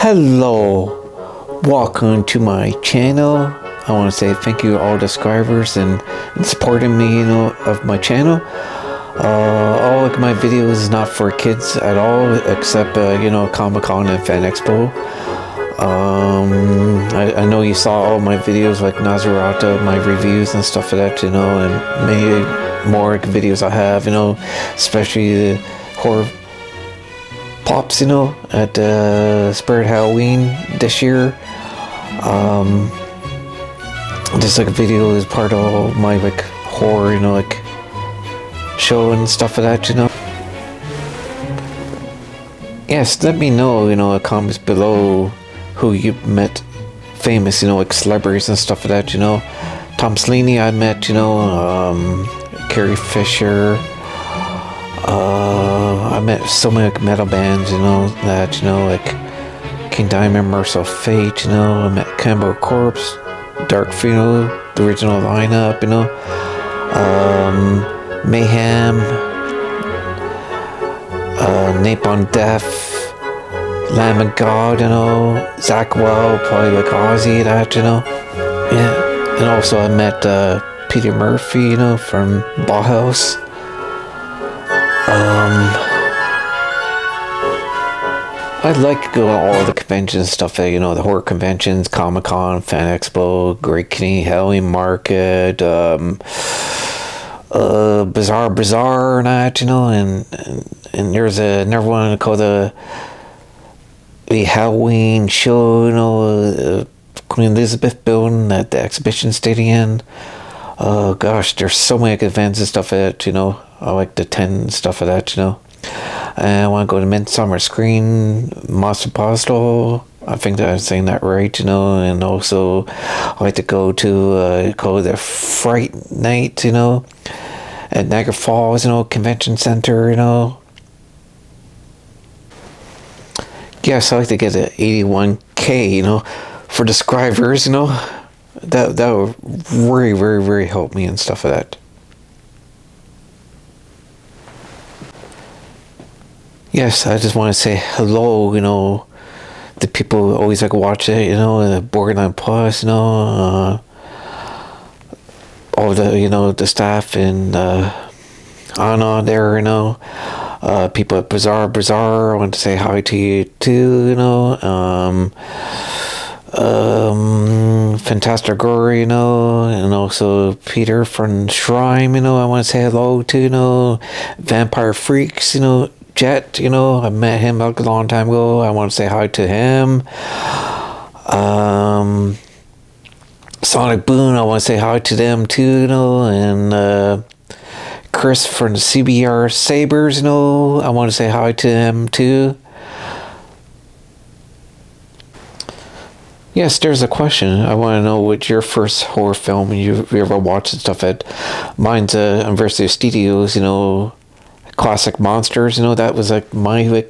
Hello, welcome to my channel. I want to say thank you to all the subscribers and supporting me, of my channel. All of my videos is not for kids at all, except Comic-Con and Fan Expo. I know you saw all my videos like Nazarata, my reviews and stuff like that, and many more videos I have, especially the horror pops, at Spirit Halloween this year. This video is part of my horror, show and stuff like that, Yes, let me know, in the comments below who you met famous, celebrities and stuff like that, Tom Selene I met, Carrie Fisher. I met so many metal bands, King Diamond, Merciful Fate, I met Cannibal Corpse, Dark Funeral, the original lineup, Mayhem, Napalm Death, Lamb of God, Zakk Wylde, probably Ozzy, that, yeah, and also I met Peter Murphy, from Bauhaus. I like to go to all the conventions and stuff, the horror conventions, Comic-Con, Fan Expo, Great Canadian Halloween Market, Bazaar, and that, and there's another one called the Halloween show, Queen Elizabeth building at the exhibition stadium. Oh gosh, there's so many events and stuff like that, I like the 10 stuff like that, And I want to go to Midsummer Screen, Monster Postal. I think that I'm saying that right, and also I like to go to call it the Fright Night, at Niagara Falls, Convention Center, Yes, I like to get an 81K, for the subscribers, That would very, very, very help me and stuff like that. Yes, I just want to say hello, the people who always watch it, Borderline Plus, all the, the staff and Anna there, people at Bazaar, I want to say hi to you too, Fantastic Gory, and also Peter from Shrine, I want to say hello to, Vampire Freaks, Jet, I met him a long time ago. I want to say hi to him. Sonic Boom, I want to say hi to them too, and Chris from the CBR Sabers, I want to say hi to him too. Yes, there's a question. I want to know what your first horror film you ever watched and stuff at. Mine's University Studios, Classic Monsters, that was my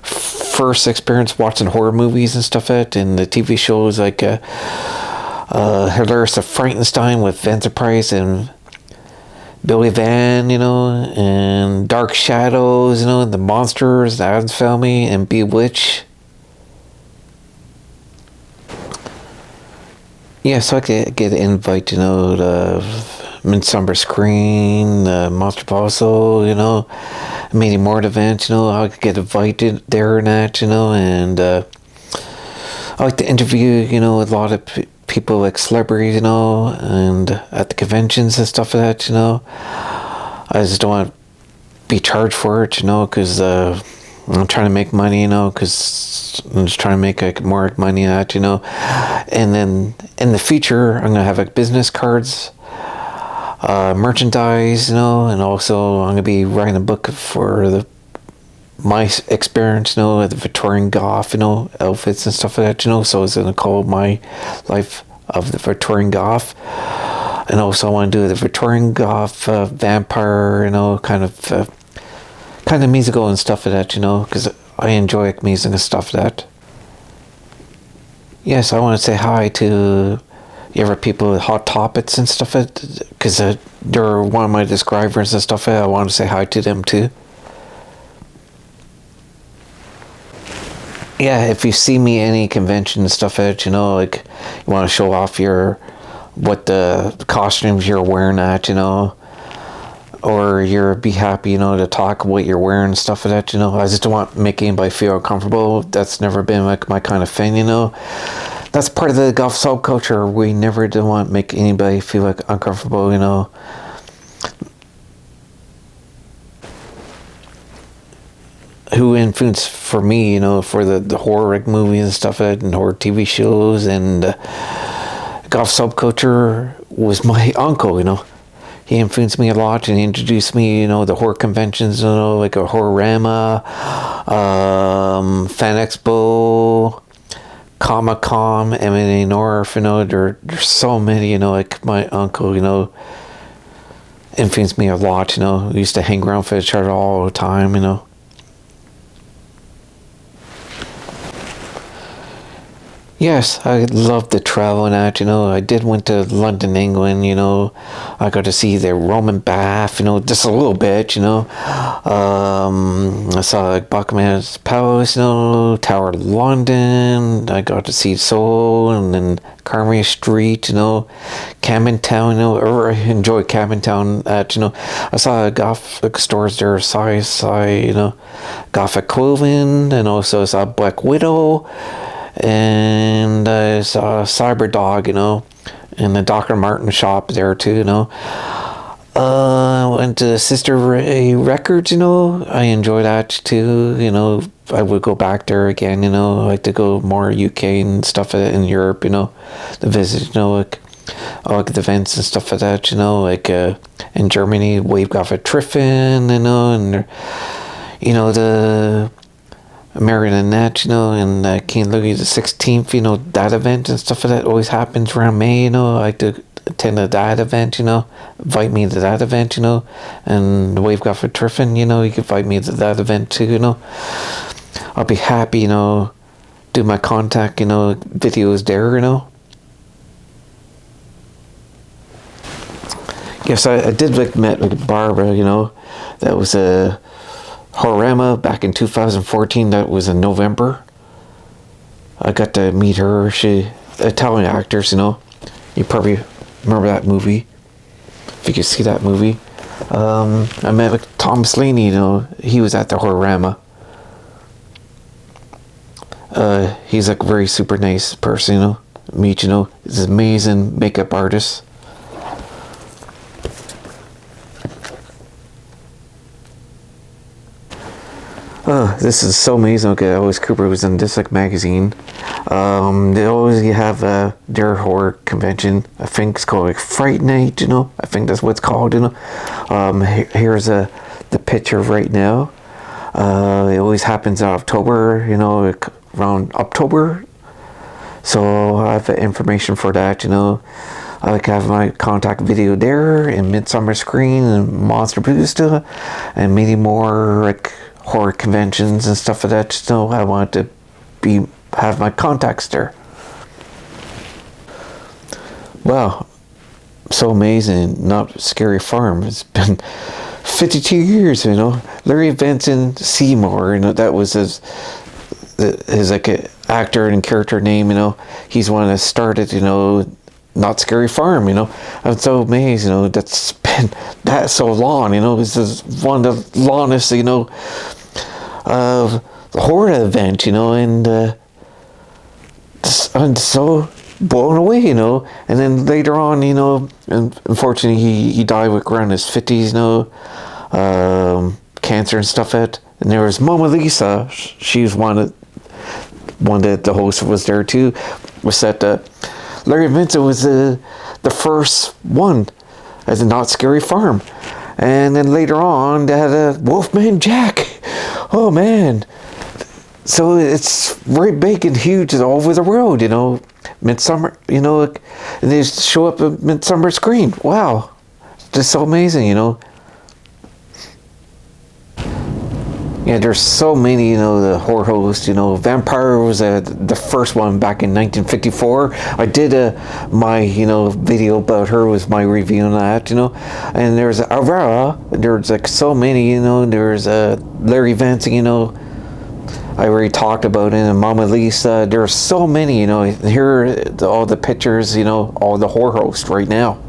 first experience watching horror movies and stuff and the TV shows Hilarious of Frankenstein with Vincent Price and Billy Van, and Dark Shadows, The Monsters, The Addams Family, and Bewitched. Yeah, so I could get an invite, to Midsummer Screen, Monster Puzzle, many more events, I could get invited there and that, and I like to interview, a lot of people celebrities, and at the conventions and stuff like that, I just don't want to be charged for it, because I'm trying to make money, because I'm just trying to make more money at that, and then in the future I'm gonna have business cards, merchandise, and also I'm gonna be writing a book for my experience, at the Victorian Goth, outfits and stuff like that, so it's gonna call My Life of the Victorian Goth, and also I want to do the Victorian Goth vampire, kind of musical and stuff like that, because I enjoy music and stuff like that. Yes, I want to say hi to people with Hot Topics and stuff, because they're one of my subscribers and stuff. I want to say hi to them too. yeah, if you see me any convention and stuff at, like you want to show off your what the costumes you're wearing at, or you're be happy, to talk what you're wearing and stuff like that, I just don't want to make anybody feel uncomfortable. That's never been like my kind of thing, That's part of the golf subculture. We never do want to make anybody feel like uncomfortable, Who influenced for me, for the horror movies and stuff, and horror TV shows and golf subculture was my uncle, He influenced me a lot and he introduced me, the horror conventions, like a Horrorama, Fan Expo, Comic Con, MMA North, there's so many, like my uncle, influenced me a lot, We used to hang around for each other all the time, Yes, I love to travel and that, I did went to London, England, I got to see the Roman bath, just a little bit, I saw like Buckingham's Palace, Tower of London, I got to see Seoul, and then Carmody Street, Camden Town, I enjoy Camden Town, I saw Gothic stores there, Gothic clothing, and also I saw Black Widow, and I saw Cyberdog, in the Dr. Martin shop there too, I went to Sister Ray Records, I enjoy that too, I would go back there again, I like to go more UK and stuff in Europe, to visit, like I like the events and stuff like that, like in Germany, Wave Gothic Triffin, and the American Annette, and King Louis the 16th, that event and stuff like that always happens around May, I like to attend that event, invite me to that event, and the Wave Gothic Triffin, you can invite me to that event too, I'll be happy, do my contact, videos there, Yes, I did like met with Barbara, that was a Horrorama back in 2014. That was in November. I got to meet her. She Italian actress, You probably remember that movie. If you could see that movie. I met with Tom Slaney, He was at the Horrorama. He's like a very super nice person, Meet, He's an amazing makeup artist. Oh, this is so amazing. Okay, Alice Cooper was in this like magazine. They always have their horror convention. I think it's called like Fright Night, I think that's what it's called, Here's the picture right now. It always happens in October, like around October. So I have information for that, I like to have my contact video there in Midsummer Screen and Monster Booster and many more like horror conventions and stuff like that. So I want to have my contacts there. Wow, so amazing. Not Scary Farm. It's been 52 years, Larry Vincent Seymour, that was his like a actor and character name, He's one that started, Not Scary Farm, I'm so amazed, that's been that so long, This is one of the longest, horror event, and I'm so blown away, and then later on, and unfortunately he died around his 50s, cancer and stuff. And there was Mona Lisa. She was one that the host was there too. Was that Larry Vincent was the first one as a Not Scary Farm, and then later on they had a Wolfman Jack. Oh man. So it's very big and huge all over the world, Midsummer, and they show up at Midsummer Screen. Wow. It's just so amazing, Yeah, there's so many, the horror hosts, Vampire was the first one back in 1954. I did my, video about her, was my review on that, and there's Aurora, there's like so many, there's Larry Vincent, I already talked about it, and Mama Lisa. There's so many, you know. Here are all the pictures, you know, all the horror hosts right now.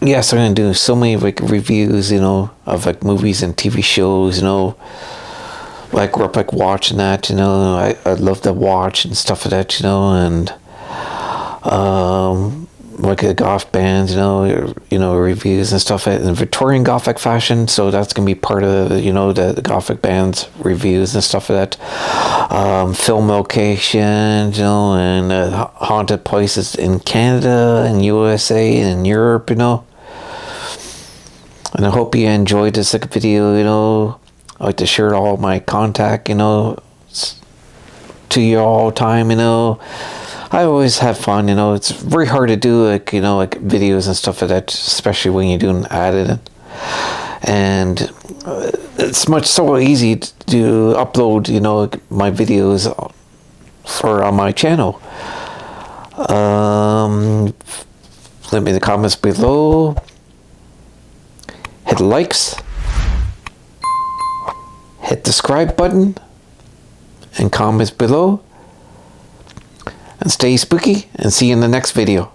Yes, I'm gonna do so many like reviews, you know, of like movies and TV shows, you know. Like grew up like watching that, you know. I love to watch and stuff like that, you know, and like the goth bands, you know, reviews and stuff in Victorian Gothic fashion. So that's gonna be part of the Gothic bands reviews and stuff like that. Film locations, you know, and haunted places in Canada and USA and Europe, you know. And I hope you enjoyed this like video, you know. I like to share all my contact, you know, to you all the time, you know. I always have fun, you know. It's very hard to do like, you know, like videos and stuff like that, especially when you're doing editing. And it's so easy to upload, you know, my videos on my channel. Let me in the comments below. Hit likes, hit the subscribe button, and comments below. And stay spooky, and see you in the next video.